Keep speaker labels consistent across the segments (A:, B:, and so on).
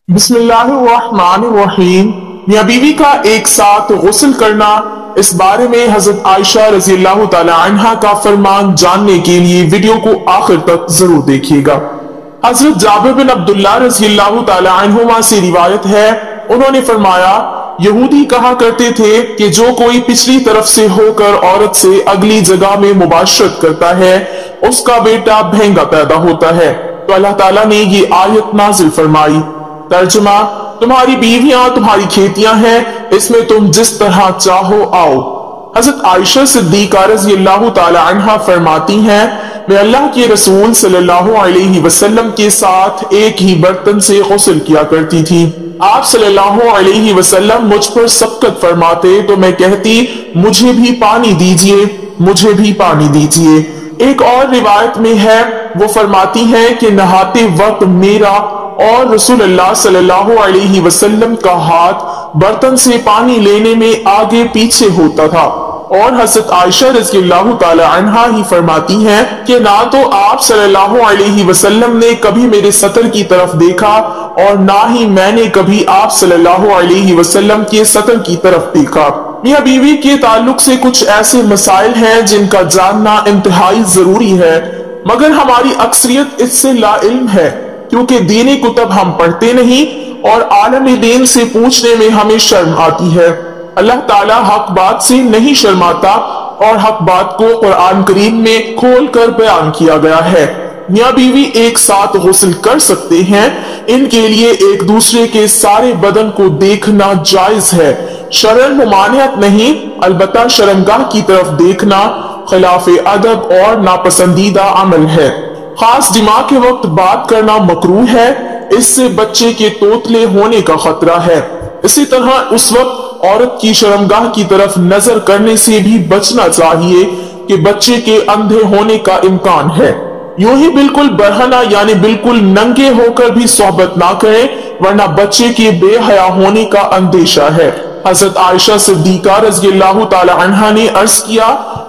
A: बिस्मिल्लाहिर्रहमानिर्रहीम। मियां बीवी का एक साथ गुस्ल करना, इस बारे में हजरत आयशा रजी अल्लाह तआला अन्हा का फरमान जानने के लिए वीडियो को आखिर तक जरूर देखिएगा। हजरत जाबिर बिन अब्दुल्लाह रजी अल्लाह तआला अन्हुमा से रिवायत है, उन्होंने फरमाया, यहूदी कहा करते थे कि जो कोई पिछली तरफ से होकर औरत से अगली जगह में मुबाशरत करता है उसका बेटा भैंगा पैदा होता है। तो अल्लाह ताला ने ये आयत नाजिल फरमाई। तर्जुमा, तुम्हारी बीवियां तुम्हारी खेतियां हैं, इसमें तुम जिस तरह चाहो आओ। हजरत आयशा सिद्दीका रज़ी अल्लाह ताला अन्हा फरमाती हैं, मैं अल्लाह के रसूल सल्लल्लाहु अलैहि वसल्लम के साथ एक ही बर्तन से गुस्ल किया करती थी। आप सल्लल्लाहु अलैहि वसल्लम मुझ पर सबकत फरमाते तो मैं कहती, मुझे भी पानी दीजिए, मुझे भी पानी दीजिए। एक और रिवायत में है, वो फरमाती हैं कि नहाते वक्त मेरा और रसूलुल्लाह सल्लल्लाहु अलैहि वसल्लम का हाथ बर्तन से पानी लेने में आगे पीछे होता था। और हजरत आयशा रज़ियल्लाहु ताला अन्हा ही फरमाती हैं कि ना तो आप सल्लल्लाहु अलैहि वसल्लम ने कभी मेरे सतर की तरफ देखा और ना ही मैंने कभी आप सल्लल्लाहु अलैहि वसल्लम के सतर की तरफ देखा। मियां बीवी के ताल्लुक से कुछ ऐसे मसाइल हैं जिनका जानना इंतहाई जरूरी है, मगर हमारी अक्सरियत इससे लाइल्म है, क्योंकि दीनी कुतब हम पढ़ते नहीं और आलम दीन से पूछने में हमें शर्म आती है। अल्लाह ताला हक बात से नहीं शर्माता और हक बात को कुरान करीम में खोल कर बयान किया गया है। मियां बीवी एक साथ गुस्ल कर सकते हैं, इनके लिए एक दूसरे के सारे बदन को देखना जायज है। शरन मुमानियत नहीं, अलबत्ता शर्मगाह की तरफ देखना खिलाफ अदब और नापसंदीदा अमल है। खास दिमाग के वक्त बात करना मकरूह है, इससे बच्चे के तोतले होने का खतरा है। इसी तरह उस वक्त औरत की शर्मगाह की तरफ नजर करने से भी बचना चाहिए कि बच्चे के अंधे होने का इम्कान है। यूं ही बिल्कुल बरहना यानी बिल्कुल नंगे होकर भी सोहबत ना करें, वरना बच्चे के बेहया होने का अंदेशा है। हजरत आयशा सिद्दीका रज़ियल्लाहु ताला अन्हा ने अर्ज किया,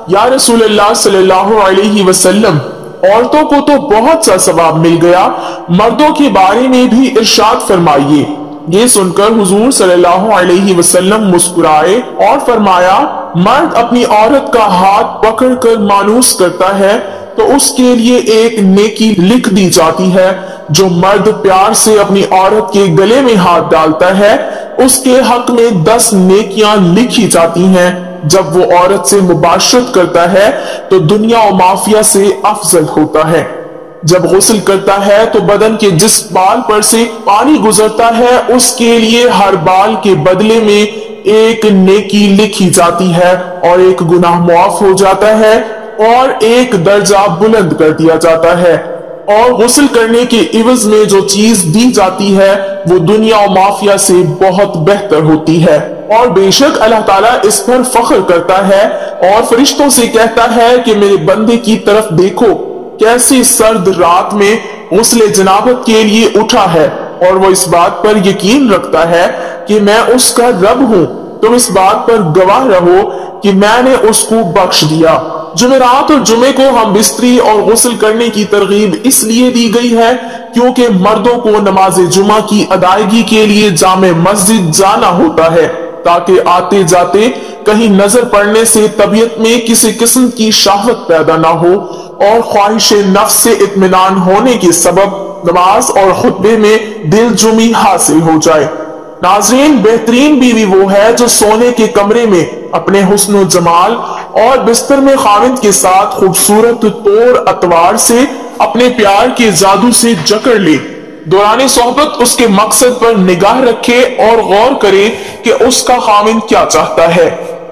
A: या रसूलल्लाह सल्लल्लाहु अलैहि वसल्लम, औरतों को तो बहुत सा सवाब मिल गया, मर्दों के बारे में भी इरशाद फरमाइए। ये सुनकर हुजूर सल्लल्लाहु अलैहि वसल्लम मुस्कुराए और फरमाया, मर्द अपनी औरत का हाथ पकड़कर मानूस करता है तो उसके लिए एक नेकी लिख दी जाती है। जो मर्द प्यार से अपनी औरत के गले में हाथ डालता है उसके हक में 10 नेकियां लिखी जाती हैं। जब वो औरत से मुबाशरत करता है तो दुनिया और माफिया से अफजल होता है। जब गुस्ल करता है तो बदन के जिस बाल पर से पानी गुजरता है उसके लिए हर बाल के बदले में एक नेकी लिखी जाती है और एक गुनाह मुआफ हो जाता है और एक दर्जा बुलंद कर दिया जाता है। और गुस्ल करने के इवज में जो चीज दी जाती है वो दुनिया और माफिया से बहुत बेहतर होती है। और बेशक अल्लाह ताला इस पर फख्र करता है और फरिश्तों से कहता है कि मेरे बंदे की तरफ देखो, कैसी सर्द रात में गुस्ले जनाबत के लिए उठा है और वो इस बात पर यकीन रखता है कि मैं उसका रब हूँ। तुम इस बात पर गवाह रहो कि मैंने उसको बख्श दिया। जुमेरात और जुमे को हम बिस्तरी और गुस्ल करने की तरगीब इसलिए दी गई है क्योंकि मर्दों को नमाज जुमा की अदायगी के लिए जामे मस्जिद जाना होता है, ताकि आते जाते कहीं नजर पड़ने से तबीयत में किसी किस्म की शाहवत पैदा ना हो और ख्वाहिश नफ्स से इत्मीनान होने के सबब नमाज और खुतबे में दिलजुमी हासिल हो जाए। नाज़रीन, बेहतरीन बीवी वो है जो सोने के कमरे में अपने हुस्न जमाल और बिस्तर में खाविंद के साथ खूबसूरत तौर अतवार से अपने प्यार के जादू से जकड़ ले, दौरान सोहबत उसके मकसद पर निगाह रखे और गौर करे कि उसका खाविंद क्या चाहता है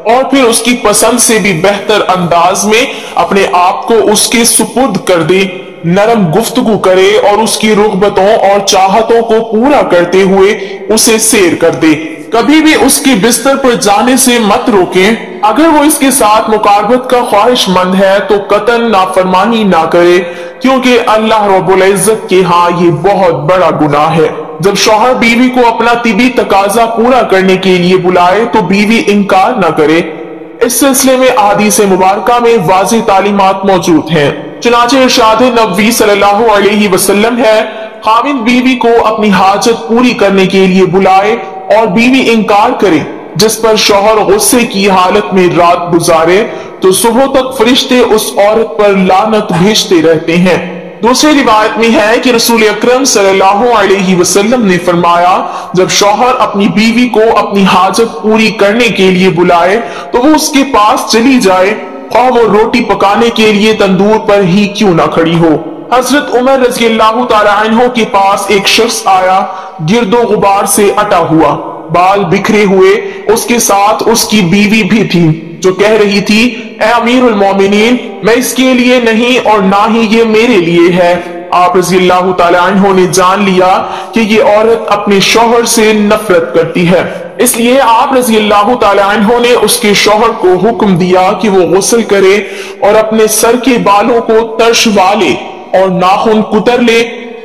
A: और फिर उसकी पसंद से भी बेहतर अंदाज में अपने आप को उसके सुपुर्द कर दे, नरम गुफ्तगू करे और उसकी रुग़बतों और चाहतों को पूरा करते हुए उसे सैर कर दे। कभी भी उसके बिस्तर पर जाने से मत रोकें। अगर वो इसके साथ मुकारबत का ख्वाहिशमंद है तो कतन नाफरमानी ना करे, क्योंकि अल्लाह रब्बुल इज्जत के यहाँ ये बहुत बड़ा गुनाह है। जब शौहर बीवी को अपना तिबी तकाजा पूरा करने के लिए बुलाए तो बीवी इनकार न करे। इस सिलसिले में अहादीस मुबारका में वाज़ेह तालीमात मौजूद हैं। चुनाचे इरशाद नबवी सल्लल्लाहु अलैहि वसल्लम है, खाविंद बीवी को अपनी हाजत पूरी करने के लिए बुलाए और बीवी इनकार करे, जिस पर शौहर गुस्से की हालत में रात गुजारे तो सुबह तक फरिश्ते उस औरत पर लानत भेजते रहते हैं। दूसरी रिवायत में है कि रसूल अकरम सल्लल्लाहु अलैहि वसल्लम ने फरमाया, जब शौहर अपनी बीवी को अपनी हाजत पूरी करने के लिए बुलाए तो वो उसके पास चली जाए, और वो रोटी पकाने के लिए तंदूर पर ही क्यों ना खड़ी हो। हजरत उमर रज़ियल्लाहु ताला अन्हु के पास एक शख्स आया, गिरदो गुबार से अटा हुआ, बाल बिखरे हुए, उसके साथ उसकी बीवी भी थी, जो कह रही थी, ए अमीरुल मोमिनीन, मैं इसके लिए नहीं और ना ही ये मेरे लिए है। आप रज़ियल्लाहु ताला अन्हु ने जान लिया कि ये औरत अपने शौहर से नफरत करती है, इसलिए आप रज़ियल्लाहु ताला अन्हु ने उसके शौहर को हुक्म दिया कि वो गुस्ल करे और अपने सर के बालों को तरशवा ले और नाखून कुतर ले।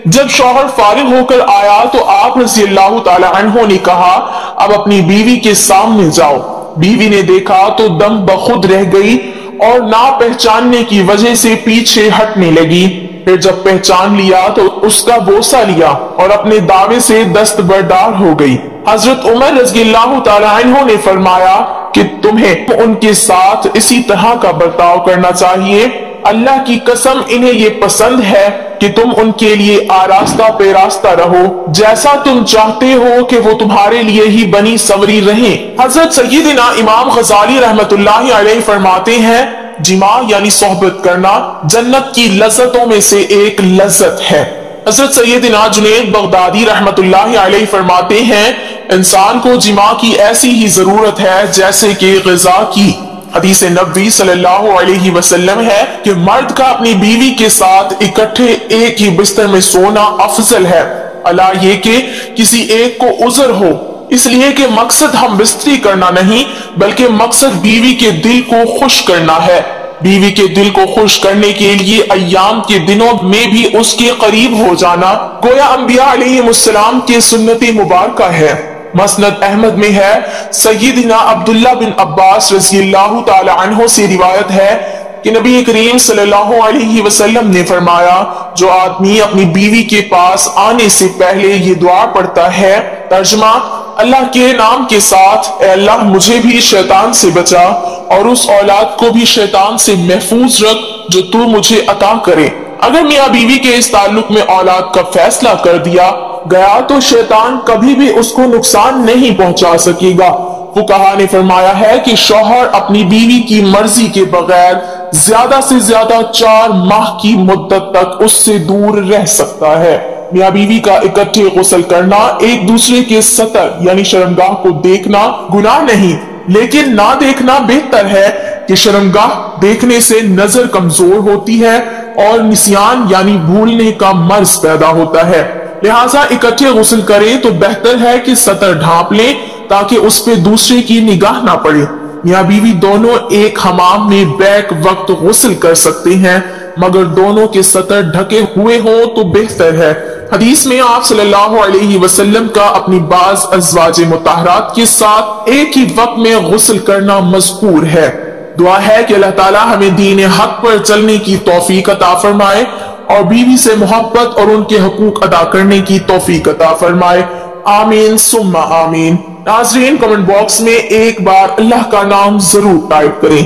A: जब शौहर फारिग होकर आया तो आप रज़ियल्लाहु ताला अन्हु ने कहा, अब अपनी बीवी के सामने जाओ। बीवी ने देखा तो दम बखुद रह गई और ना पहचानने की वजह से पीछे हटने लगी। फिर जब पहचान लिया तो उसका बोसा लिया और अपने दावे से दस्तबरदार हो गई। हजरत उमर रज़ियल्लाहु ताला अन्हु ने फरमाया कि तुम्हें उनके साथ इसी तरह का बर्ताव करना चाहिए। अल्लाह की कसम, इन्हें ये पसंद है कि तुम उनके लिए आरास्ता पेरास्ता रहो, जैसा तुम चाहते हो कि वो तुम्हारे लिए ही बनी सवरी रहें। हजरत सय्यदना इमाम गज़ाली रहमतुल्लाहि अलैहि फरमाते हैं, जिमा यानी सोहबत करना जन्नत की लज्जतों में से एक लज्जत है। हजरत सैयदना जुनैद बगदादी रहमतुल्लाहि अलैहि फरमाते हैं, इंसान को जिमा की ऐसी ही जरूरत है जैसे कि ग़िज़ा की। हदीस नबवी सल्लल्लाहु अलैहि वसल्लम है कि मर्द का अपनी बीवी के साथ इकट्ठे एक ही बिस्तर में सोना अफजल है, अला ये कि किसी एक को उज़र हो, इसलिए कि मकसद हम बिस्तरी करना नहीं बल्कि मकसद बीवी के दिल को खुश करना है। बीवी के दिल को खुश करने के लिए अय्याम के दिनों में भी उसके करीब हो जाना गोया अंबिया अलैहिमुस्सलाम के सुन्नती मुबारका है। मसनद अहमद में है, सय्यदना अब्दुल्ला बिन अब्बास रज़ियल्लाहु ताला अन्हु से रिवायत है कि नबी करीम सल्लल्लाहु अलैहि वसल्लम ने फरमाया, जो आदमी अपनी बीवी के पास आने से पहले ये दुआ पढ़ता है, तर्जमा, अल्लाह के नाम के साथ, ए अल्लाह मुझे भी शैतान से बचा और उस औलाद को भी शैतान से महफूज रख जो तू मुझे अता करे। अगर मियाँ बीवी के इस ताल्लुक में औलाद का फैसला कर दिया गया तो शैतान कभी भी उसको नुकसान नहीं पहुंचा सकेगा। फुकहा ने फरमाया है कि शौहर अपनी बीवी की मर्जी के बगैर ज्यादा से ज्यादा 4 माह की मुद्दत तक उससे दूर रह सकता है। मियाँ बीवी का इकट्ठे गुस्ल करना, एक दूसरे के सतर यानी शर्मगाह को देखना गुनाह नहीं, लेकिन ना देखना बेहतर है कि शर्मगाह देखने से नजर कमजोर होती है और निसियान यानी भूलने का मर्ज पैदा होता है। लिहाजा इकट्ठे गुस्ल करें तो बेहतर है कि सतर ढांप लें ताकि उस पे दूसरे की निगाह ना पड़े। मियाँ बीवी दोनों एक हमाम में बैक वक्त गुस्ल कर सकते हैं, मगर दोनों के सतर ढके हुए हो तो बेहतर है। हदीस में आप सल्लल्लाहु अलैहि वसल्लम का अपनी बाज अज़वाज मुतहरात के साथ एक ही वक्त में गुस्ल करना मज़कूर है। दुआ है कि अल्लाह ताला हमें दीन हक पर चलने की तौफीक अता फरमाए और बीवी से मोहब्बत और उनके हकूक अदा करने की तौफीक अता फरमाए। आमीन सुम्मा आमीन। नाज़रीन, कमेंट बॉक्स में एक बार अल्लाह का नाम जरूर टाइप करें।